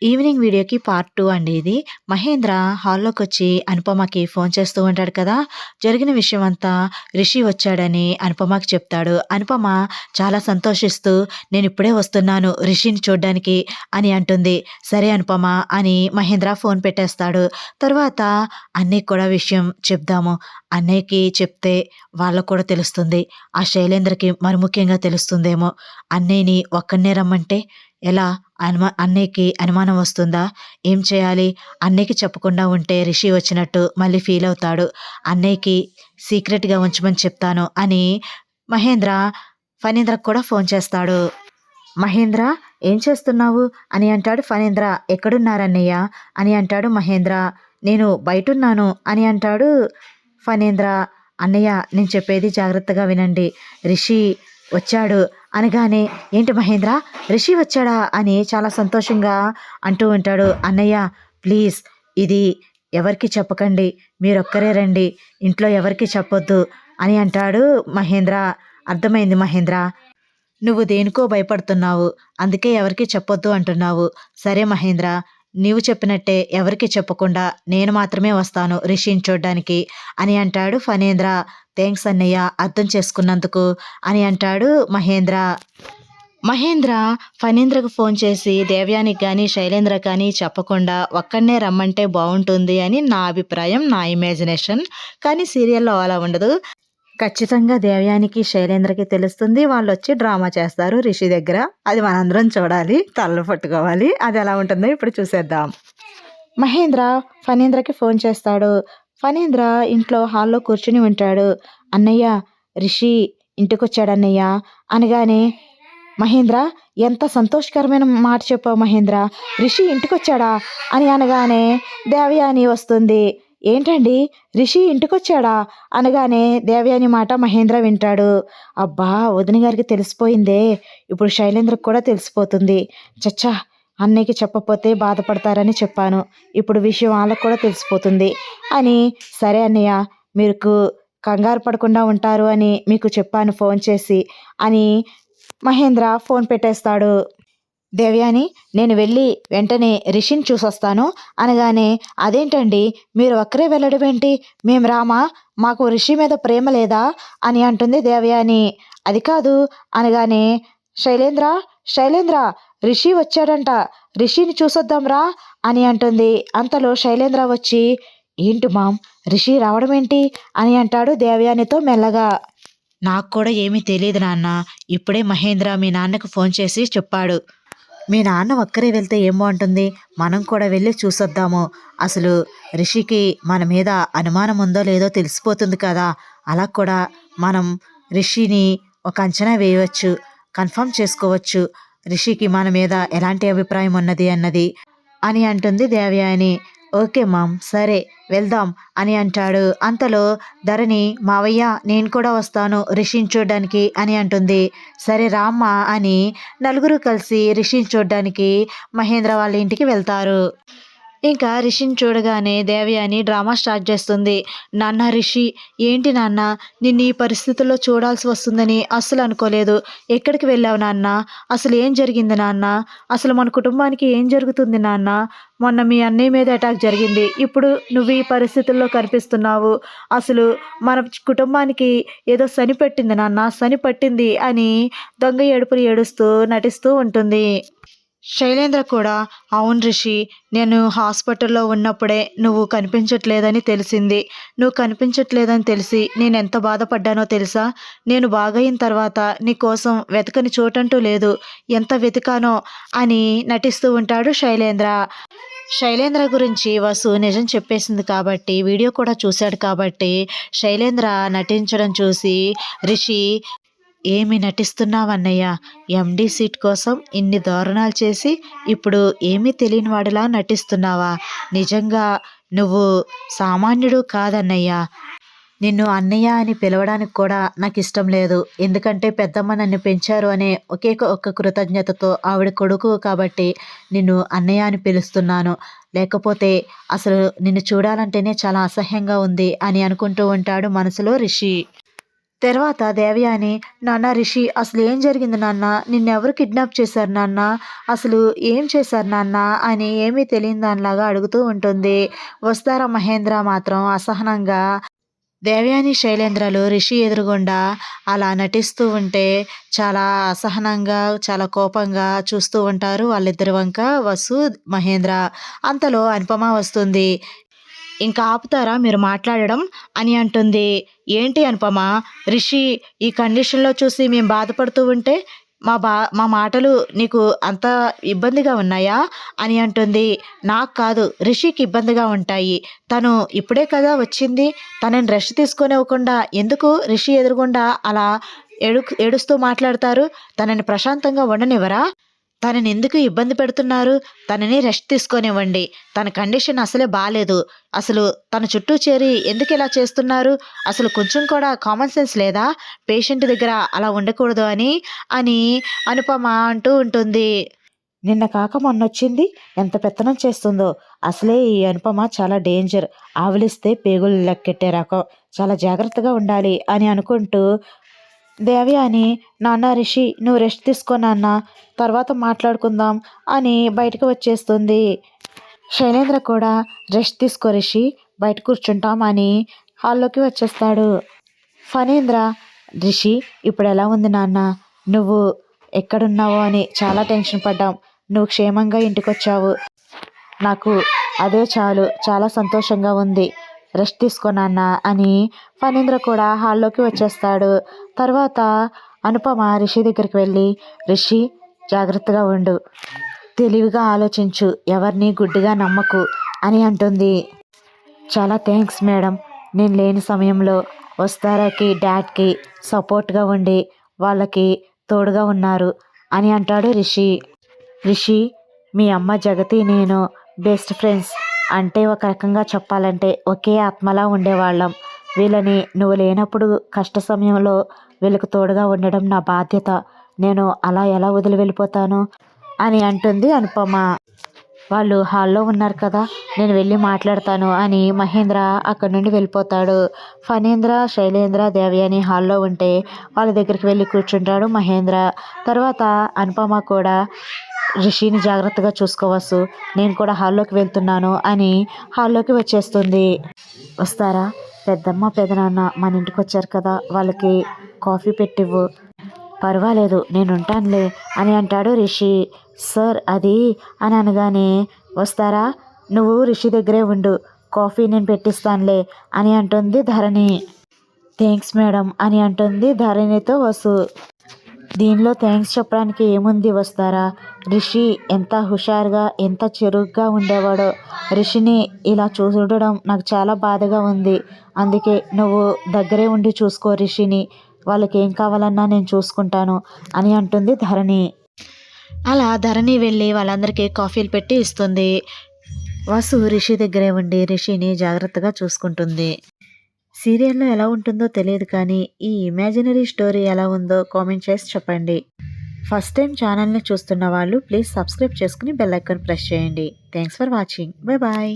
Evening వీడియోకి part 2 అండి ఇది. మహేంద్ర హాల్లోకొచ్చి అనుపమకి ఫోన్ చేస్తూ ఉంటాడు కదా! జరిగిన విషయం అంతా రిషి వచ్చాడని అనుపమకి చెప్తాడు. అనుపమ చాలా సంతోషిస్తూ నేనిప్పుడే వస్తున్నాను రిషిని చూడ్డానికి అని అంటుంది. సరే అనుపమ అని మహేంద్ర ఫోన్ పెట్టేస్తాడు. తర్వాత అన్నయ్యకి కూడా విషయం చెప్దాము. అన్నయ్యకి చెప్తే వాళ్ళకి కూడా తెలుస్తుంది. ఆ శైలేంద్రకి మరి ముఖ్యంగా తెలుస్తుందేమో. అన్నయ్యని ఒక్కడినే రమ్మంటే ఎలా? అన్నయ్యకి అనుమానం వస్తుందా? ఏం చేయాలి? అన్నయ్యకి చెప్పకుండా ఉంటే రిషి వచ్చినట్టు మళ్ళీ ఫీల్ అవుతాడు. అన్నయ్యకి సీక్రెట్‌గా ఉంచమని చెప్తాను అని మహేంద్ర ఫణీంద్రకి కూడా ఫోన్ చేస్తాడు. మహేంద్ర ఏం చేస్తున్నావు? అని అంటాడు ఫణీంద్ర. ఎక్కడున్నారన్నయ్య? అని అంటాడు మహేంద్ర. నేను బయటున్నాను అని అంటాడు ఫణీంద్ర. అన్నయ్య నేను చెప్పేది జాగ్రత్తగా వినండి. రిషి వచ్చాడు అనగానే ఏంటి మహేంద్ర రిషి వచ్చాడా అని చాలా సంతోషంగా అంటూ ఉంటాడు. అన్నయ్య ప్లీజ్ ఇది ఎవరికి చెప్పకండి, మీరొక్కరే రండి, ఇంట్లో ఎవరికి చెప్పొద్దు అని అంటాడు మహేంద్ర. అర్థమైంది మహేంద్ర, నువ్వు దేనికో భయపడుతున్నావు, అందుకే ఎవరికి చెప్పొద్దు అంటున్నావు. సరే మహేంద్ర, నీవు చెప్పినట్టే ఎవరికి చెప్పకుండా నేను మాత్రమే వస్తాను రిషిని చూడ్డానికి అని అంటాడు ఫణీంద్ర. థ్యాంక్స్ అన్నయ్య అర్థం చేసుకున్నందుకు అని అంటాడు మహేంద్ర. మహేంద్ర ఫణీంద్రకు ఫోన్ చేసి దేవ్యానికి కానీ శైలేంద్ర కానీ చెప్పకుండా ఒక్కడనే రమ్మంటే బాగుంటుంది అని నా అభిప్రాయం, నా ఇమాజినేషన్. కానీ సీరియల్లో అలా ఉండదు. ఖచ్చితంగా దేవ్యానికి శైలేంద్రకి తెలుస్తుంది. వాళ్ళు వచ్చి డ్రామా చేస్తారు రిషి దగ్గర. అది మనందరం చూడాలి, తలలు పట్టుకోవాలి. అది ఎలా ఉంటుందో ఇప్పుడు చూసేద్దాం. మహేంద్ర ఫణీంద్రకి ఫోన్ చేస్తాడు. ఫణీంద్ర ఇంట్లో హాల్లో కూర్చుని ఉంటాడు. అన్నయ్య రిషి ఇంటికొచ్చాడన్నయ్య అనగానే మహేంద్ర ఎంత సంతోషకరమైన మాట చెప్పావు మహేంద్ర, రిషి ఇంటికొచ్చాడా అని అనగానే దేవయాని వస్తుంది. ఏంటండి రిషి ఇంటికొచ్చాడా అనగానే దేవయాని మాట మహేంద్ర వింటాడు. అబ్బా వదిన గారికి తెలిసిపోయిందే, ఇప్పుడు శైలేంద్రకు కూడా తెలిసిపోతుంది. చచ్చా అన్నయ్యకి చెప్పకపోతే బాధపడతారని చెప్పాను, ఇప్పుడు విషయం వాళ్ళకు కూడా తెలిసిపోతుంది అని. సరే అన్నయ్య మీకు కంగారు పడకుండా ఉంటారు అని మీకు చెప్పాను ఫోన్ చేసి అని మహేంద్ర ఫోన్ పెట్టేస్తాడు. దేవయాని నేను వెళ్ళి వెంటనే రిషిని చూసొస్తాను అనగానే అదేంటండి మీరు ఒక్కరే వెళ్ళడం ఏంటి, మేము రామా, మాకు రిషి మీద ప్రేమ లేదా అని అంటుంది దేవయాని. అది కాదు అనగానే శైలేంద్ర శైలేంద్ర రిషి వచ్చాడంట, రిషిని చూసొద్దాం రా అని అంటుంది. అంతలో శైలేంద్ర వచ్చి ఏంటి మామ్ రిషి రావడం ఏంటి అని అంటాడు దేవయానితో మెల్లగా. నాకు కూడా ఏమీ తెలియదు నాన్న, ఇప్పుడే మహేంద్ర మీ నాన్నకు ఫోన్ చేసి చెప్పాడు. మీ నాన్న ఒక్కరే వెళ్తే ఏం బాగుంటుంది, మనం కూడా వెళ్ళి చూసొద్దాము. అసలు రిషికి మన మీద అనుమానం ఉందో లేదో తెలిసిపోతుంది కదా, అలా కూడా మనం రిషిని ఒక అంచనా వేయవచ్చు, కన్ఫర్మ్ చేసుకోవచ్చు రిషికి మన మీద ఎలాంటి అభిప్రాయం ఉన్నది అన్నది అని అంటుంది దేవయాని. ఓకే మామ్ సరే వెళ్దాం అని అంటాడు. అంతలో ధరణి మావయ్య నేను కూడా వస్తాను రిషిని చూడ్డానికి అని అంటుంది. సరే రామ్మా అని నలుగురు కలిసి రిషిని చూడ్డానికి మహేంద్ర వాళ్ళ ఇంటికి వెళ్తారు. ఇంకా రిషిని చూడగానే దేవయాని డ్రామా స్టార్ట్ చేస్తుంది. నాన్న రిషి ఏంటి నాన్న నిన్ను ఈ పరిస్థితుల్లో చూడాల్సి వస్తుందని అస్సలు అనుకోలేదు. ఎక్కడికి వెళ్ళావు నాన్న, అసలు ఏం జరిగింది నాన్న, అసలు మన కుటుంబానికి ఏం జరుగుతుంది నాన్న, మొన్న మీ అన్నయ్య మీద అటాక్ జరిగింది, ఇప్పుడు నువ్వు ఈ పరిస్థితుల్లో కనిపిస్తున్నావు, అసలు మన కుటుంబానికి ఏదో శని పెట్టింది నాన్న, శని పట్టింది అని దొంగ ఏడుపులు ఏడుస్తూ నటిస్తూ ఉంటుంది. శైలేంద్ర కూడా అవును రిషి, నేను హాస్పిటల్లో ఉన్నప్పుడే నువ్వు కనిపించట్లేదని తెలిసింది. నువ్వు కనిపించట్లేదని తెలిసి నేను ఎంత బాధపడ్డానో తెలుసా, నేను బాగయిన తర్వాత నీ కోసం వెతకని చోటంటూ లేదు, ఎంత వెతికానో అని నటిస్తూ ఉంటాడు శైలేంద్ర. శైలేంద్ర గురించి వసు నిజం చెప్పేసింది కాబట్టి, వీడియో కూడా చూశాడు కాబట్టి శైలేంద్ర నటించడం చూసి రిషి ఏమి నటిస్తున్నావన్నయ్య, ఎండి సీట్ కోసం ఇన్ని దారుణాలు చేసి ఇప్పుడు ఏమీ తెలియని వాడిలా నటిస్తున్నావా, నిజంగా నువ్వు సామాన్యుడు కాదన్నయ్య. నిన్ను అన్నయ్య అని పిలవడానికి కూడా నాకు ఇష్టం లేదు, ఎందుకంటే పెద్దమ్మ నన్ను పెంచారు అనే ఒక్క కృతజ్ఞతతో ఆవిడ కొడుకు కాబట్టి నిన్ను అన్నయ్య అని పిలుస్తున్నాను, లేకపోతే అసలు నిన్ను చూడాలంటేనే చాలా అసహ్యంగా ఉంది అని అనుకుంటూ ఉంటాడు మనసులో రిషి. తర్వాత దేవయాని, "నాన్న రిషి అసలు ఏం జరిగింది నాన్న? నిన్నెవరు కిడ్నాప్ చేశారు నాన్న? అసలు ఏం చేశారు నాన్న?" అని ఏమీ తెలియని దానిలాగా అడుగుతూ ఉంటుంది. వస్తారా మహేంద్ర మాత్రం అసహనంగా దేవయాని, శైలేంద్రలు రిషి ఎదురుగుండా అలా నటిస్తూ ఉంటే చాలా అసహనంగా, చాలా కోపంగా చూస్తూ ఉంటారు వాళ్ళిద్దరి వంక వసు, మహేంద్ర. అంతలో అనుపమ వస్తుంది. "ఇంకా ఆపుతారా మీరు మాట్లాడడం" అని అంటుంది. "ఏంటి అనుపమ, రిషి ఈ కండిషన్‌లో చూసి మేము బాధపడుతూ ఉంటే మా మాటలు నీకు అంత ఇబ్బందిగా ఉన్నాయా?" అని అంటుంది. "నాకు కాదు, రిషికి ఇబ్బందిగా ఉంటాయి. తను ఇప్పుడే కదా వచ్చింది. తనని రెస్ట్ తీసుకోనివ్వకుండా ఎందుకు రిషి ఎదురుగుండా అలా ఏడుస్తూ మాట్లాడతారు? తనని ప్రశాంతంగా ఉండనివ్వరా? తననెందుకు ఇబ్బంది పెడుతున్నారు? తనని రెస్ట్ తీసుకోనివ్వండి. తన కండిషన్ అసలే బాలేదు. అసలు తన చుట్టూ చేరి ఎందుకిలా చేస్తున్నారు? అసలు కొంచెం కూడా కామన్ సెన్స్ లేదా? పేషెంట్ దగ్గర అలా ఉండకూడదు అని అనుపమ అంటూ ఉంటుంది. నిన్న కాక మొన్నొచ్చింది. ఎంత పెత్తనం చేస్తుందో. అసలే ఈ అనుపమ చాలా డేంజర్. ఆవలిస్తే పేగులు లెక్కెట్టే రకం. చాలా జాగ్రత్తగా ఉండాలి" అని అనుకుంటూ దేవయాని, "నాన్న రిషి నువ్వు రెస్ట్ తీసుకో నాన్న, తర్వాత మాట్లాడుకుందాం" అని బయటకు వచ్చేస్తుంది. శైలేంద్ర కూడా, "రెస్ట్ తీసుకో రిషి, బయట కూర్చుంటాం" అని హాల్లోకి వచ్చేస్తాడు. ఫణీంద్ర, "రిషి ఇప్పుడు ఎలా ఉంది నాన్న? నువ్వు ఎక్కడున్నావో అని చాలా టెన్షన్ పడ్డాం. నువ్వు క్షేమంగా ఇంటికొచ్చావు. నాకు అదే చాలు. చాలా సంతోషంగా ఉంది. రెస్ట్ తీసుకో నాన్న" అని ఫణీంద్ర కూడా హాల్లోకి వచ్చేస్తాడు. తర్వాత అనుపమ రిషి దగ్గరికి వెళ్ళి, "రిషి జాగ్రత్తగా ఉండు. తెలివిగా ఆలోచించు. ఎవరిని గుడ్డిగా నమ్మకు" అని అంటుంది. "చాలా థ్యాంక్స్ మేడం. నేను లేని సమయంలో వస్తారాకి, డాడ్కి సపోర్ట్గా ఉండి వాళ్ళకి తోడుగా ఉన్నారు" అని అంటాడు రిషి. "రిషి మీ అమ్మ జగతి నేను బెస్ట్ ఫ్రెండ్స్. అంటే ఒక రకంగా చెప్పాలంటే ఒకే ఆత్మలా ఉండేవాళ్ళం. వీళ్ళని నువ్వు లేనప్పుడు కష్ట సమయంలో వీళ్ళకు తోడుగా ఉండడం నా బాధ్యత. నేను అలా ఎలా వదిలి వెళ్ళిపోతాను" అని అంటుంది అనుపమ. "వాళ్ళు హాల్లో ఉన్నారు కదా, నేను వెళ్ళి మాట్లాడతాను" అని మహేంద్ర అక్కడి నుండి వెళ్ళిపోతాడు. ఫణీంద్ర, శైలేంద్ర, దేవయాని హాల్లో ఉంటే వాళ్ళ దగ్గరికి వెళ్ళి కూర్చుంటాడు మహేంద్ర. తర్వాత అనుపమ కూడా, "రిషిని జాగ్రత్తగా చూసుకోవచ్చు, నేను కూడా హాల్లోకి వెళ్తున్నాను" అని హాల్లోకి వచ్చేస్తుంది. "వస్తారా, పెద్దమ్మ పెదనాన్న మన ఇంటికి వచ్చారు కదా, వాళ్ళకి కాఫీ పెట్టివ్వు." "పర్వాలేదు నేనుంటానులే" అని అంటాడు రిషి. "సార్ అది" అని అనగానే, "వస్తారా నువ్వు రిషి దగ్గరే ఉండు, కాఫీ నేను పెట్టిస్తానులే" అని అంటుంది ధరణి. "థ్యాంక్స్ మేడం" అని అంటుంది ధరణితో వసు. "దీనిలో థ్యాంక్స్ చెప్పడానికి ఏముంది వస్తారా? రిషి ఎంత హుషారుగా, ఎంత చురుగ్గా ఉండేవాడో. రిషిని ఇలా చూడడం నాకు చాలా బాధగా ఉంది. అందుకే నువ్వు దగ్గరే ఉండి చూసుకో రిషిని. వాళ్ళకి ఏం కావాలన్నా నేను చూసుకుంటాను" అని అంటుంది ధరణి. అలా ధరణి వెళ్ళి వాళ్ళందరికీ కాఫీలు పెట్టి ఇస్తుంది. వసు రిషి దగ్గరే ఉండి రిషిని జాగ్రత్తగా చూసుకుంటుంది. సీరియల్లో ఎలా ఉంటుందో తెలియదు కానీ ఈ ఇమాజినరీ స్టోరీ ఎలా ఉందో కామెంట్ చేసి చెప్పండి. ఫస్ట్ టైం ఛానల్ని చూస్తున్న వాళ్ళు ప్లీజ్ సబ్స్క్రైబ్ చేసుకుని బెల్ ఐకాన్ ప్రెస్ చేయండి. Thanks for watching. Bye bye.